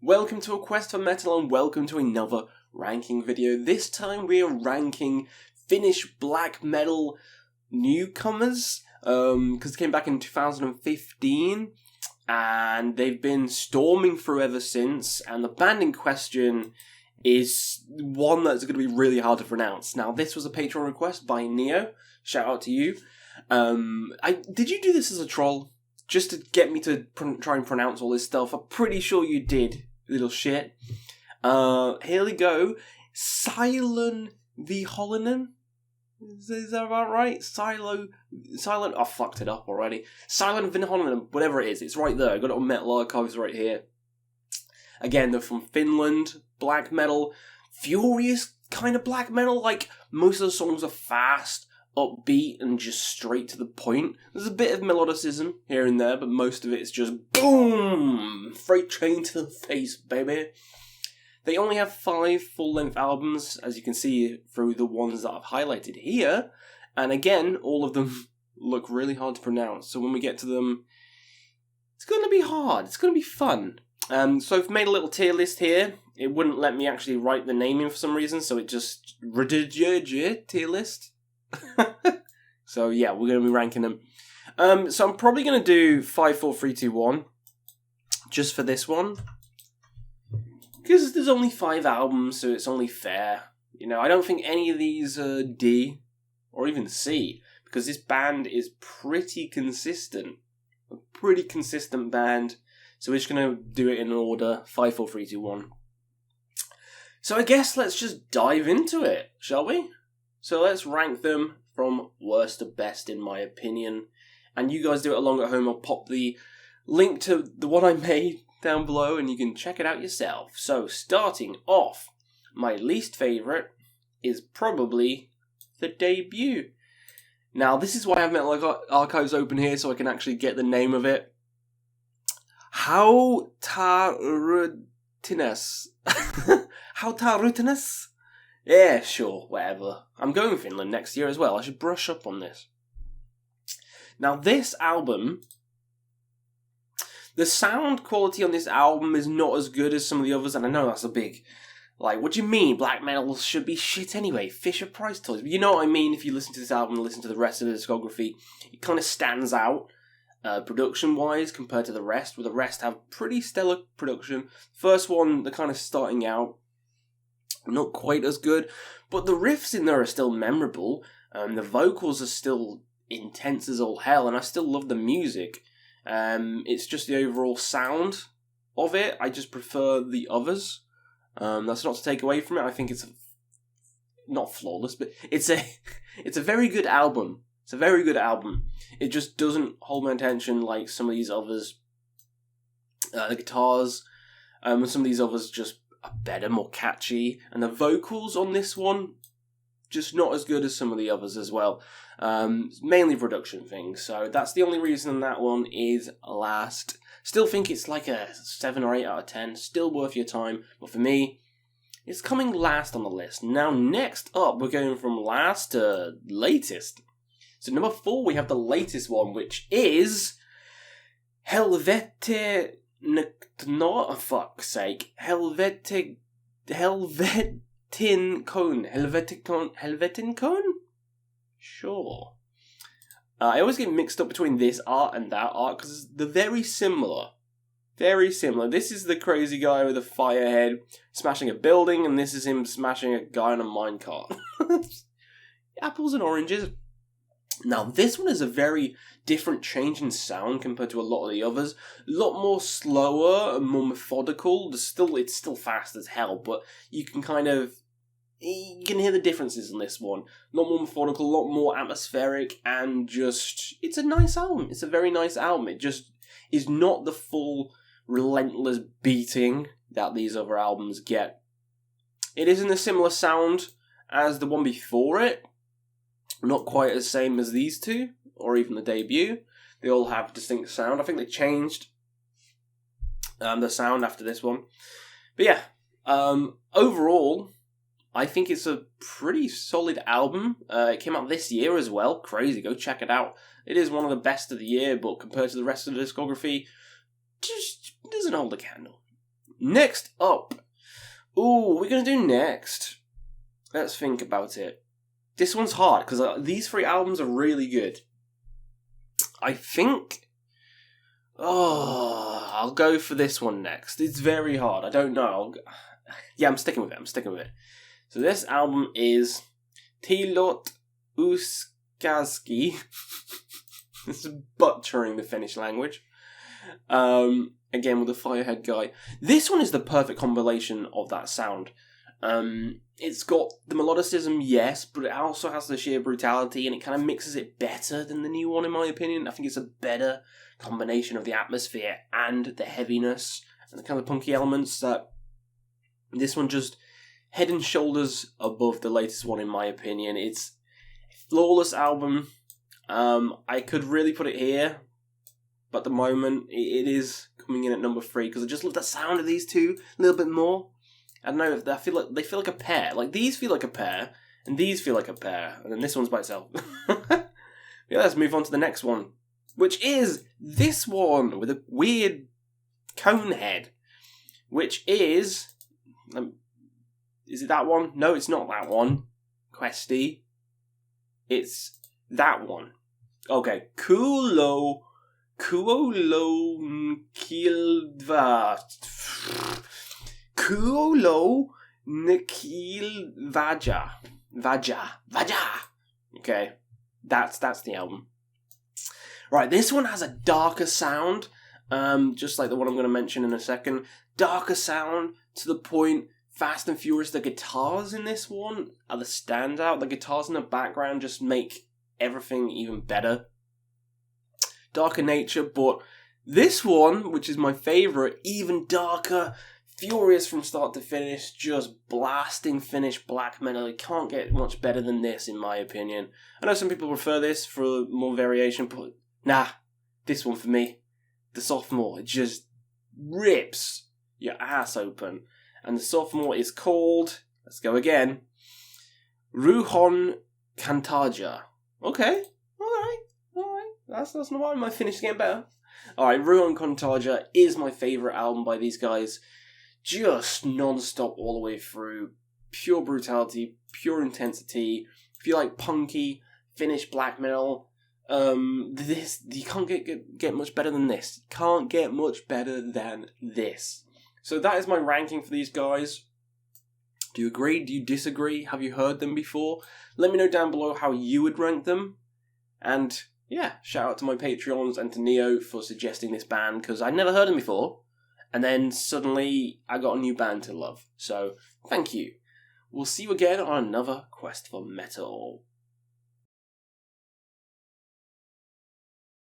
Welcome to A Quest for Metal and welcome to another ranking video. This time we are ranking Finnish black metal newcomers, because it came back in 2015 and they've been storming through ever since, and the band in question is one that's going to be really hard to pronounce. Now, this was a Patreon request by Neo. Shout out to you. Did you do this as a troll? Just to get me to try and pronounce all this stuff? I'm pretty sure you did, little shit. Here we go. Sielunvihollinen? Is that about right? I fucked it up already. Sielunvihollinen, whatever it is, it's right there. I got it on Metal Archives right here. Again, they're from Finland. Black metal. Furious kind of black metal. Like, most of the songs are fast, upbeat, and just straight to the point. There's a bit of melodicism here and there, but most of it is just boom! Freight train to the face, baby. They only have 5 full-length albums, as you can see through the ones that I've highlighted here. And again, all of them look really hard to pronounce. So when we get to them, it's going to be hard. It's going to be fun. So I've made a little tier list here. It wouldn't let me actually write the name in for some reason, so it just tier list. So yeah, we're going to be ranking them. So I'm probably going to do 5, 4, 3, 2, 1 just for this one, because there's only 5 albums, so it's only fair. You know, I don't think any of these are D or even C, because this band is pretty consistent. A pretty consistent band. So we're just going to do it in order. 5, 4, 3, 2, 1. So I guess let's just dive into it, shall we? So let's rank them from worst to best, in my opinion. And you guys do it along at home. I'll pop the link to the one I made down below and you can check it out yourself. So starting off, my least favourite is probably the debut. Now, this is why I have Metal Archives open here, so I can actually get the name of it. Hautarutinas. Hautarutinas? Yeah, sure, whatever. I'm going to Finland next year as well. I should brush up on this. Now, this album, the sound quality on this album is not as good as some of the others, and I know that's a big, like, what do you mean? Black metal should be shit anyway. Fisher-Price toys. But you know what I mean if you listen to this album and listen to the rest of the discography. It kind of stands out. Production-wise, compared to the rest, where the rest have pretty stellar production. First one, they're kind of starting out, not quite as good, but the riffs in there are still memorable. The vocals are still intense as all hell, and I still love the music. It's just the overall sound of it. I just prefer the others. That's not to take away from it. I think it's not flawless, but it's a very good album. It's a very good album. It just doesn't hold my attention like some of these others. The guitars, and some of these others just are better, more catchy. And the vocals on this one, just not as good as some of the others as well. Mainly production things. So that's the only reason that one is last. Still think it's like a 7 or 8 out of 10. Still worth your time. But for me, it's coming last on the list. Now, next up, we're going from last to latest. So number 4, we have the latest one, which is Helvetin Cone? Sure. I always get mixed up between this art and that art, because they're very similar. Very similar. This is the crazy guy with a fire head smashing a building, and this is him smashing a guy on a minecart. Apples and oranges. Now, this one is a very different change in sound compared to a lot of the others. A lot more slower and more methodical. It's still fast as hell, but you can you can hear the differences in this one. A lot more methodical, a lot more atmospheric, and just, it's a nice album. It's a very nice album. It just is not the full relentless beating that these other albums get. It is in a similar sound as the one before it. Not quite as same as these two, or even the debut. They all have distinct sound. I think they changed the sound after this one. But yeah, overall, I think it's a pretty solid album. It came out this year as well. Crazy, go check it out. It is one of the best of the year, but compared to the rest of the discography, just doesn't hold a candle. Next up. Ooh, we're going to do next. Let's think about it. This one's hard, because these 3 albums are really good. I think... Oh, I'll go for this one next. It's very hard. I don't know. I'm sticking with it. So this album is Tilot Uskaski. This is butchering the Finnish language. Again, with the Firehead guy. This one is the perfect combination of that sound. It's got the melodicism, yes, but it also has the sheer brutality, and it kind of mixes it better than the new one, in my opinion. I think it's a better combination of the atmosphere and the heaviness and the kind of punky elements that this one just head and shoulders above the latest one, in my opinion. It's a flawless album. I could really put it here, but at the moment it is coming in at number 3 because I just love the sound of these two a little bit more. I don't know, I feel like they feel like a pair. Like, these feel like a pair, and these feel like a pair, and then this one's by itself. Yeah, let's move on to the next one, which is this one with a weird cone head, which is it that one? No, it's not that one, Questy. It's that one. Okay, Kuolo Kilva. Kuolo Nikil Vaja. Okay, that's the album. Right, this one has a darker sound, just like the one I'm going to mention in a second. Darker sound to the point, Fast and Furious. The guitars in this one are the standout. The guitars in the background just make everything even better. Darker nature, but this one, which is my favourite, even darker. Furious from start to finish, just blasting Finnish black metal. It can't get much better than this, in my opinion. I know some people prefer this for more variation, but nah, this one for me. The Sophomore, it just rips your ass open. And the Sophomore is called, let's go again, Ruhon Kantaja. Okay, alright. That's not why my Finnish is getting better. Alright, Ruhon Kantaja is my favourite album by these guys. Just non-stop all the way through. Pure brutality, pure intensity. If you like punky, Finnish black metal, this, you can't get much better than this. Can't get much better than this. So that is my ranking for these guys. Do you agree? Do you disagree? Have you heard them before? Let me know down below how you would rank them. And yeah, shout out to my Patreons and to Neo for suggesting this band, because I'd never heard them before. And then suddenly I got a new band to love. So thank you. We'll see you again on another quest for metal.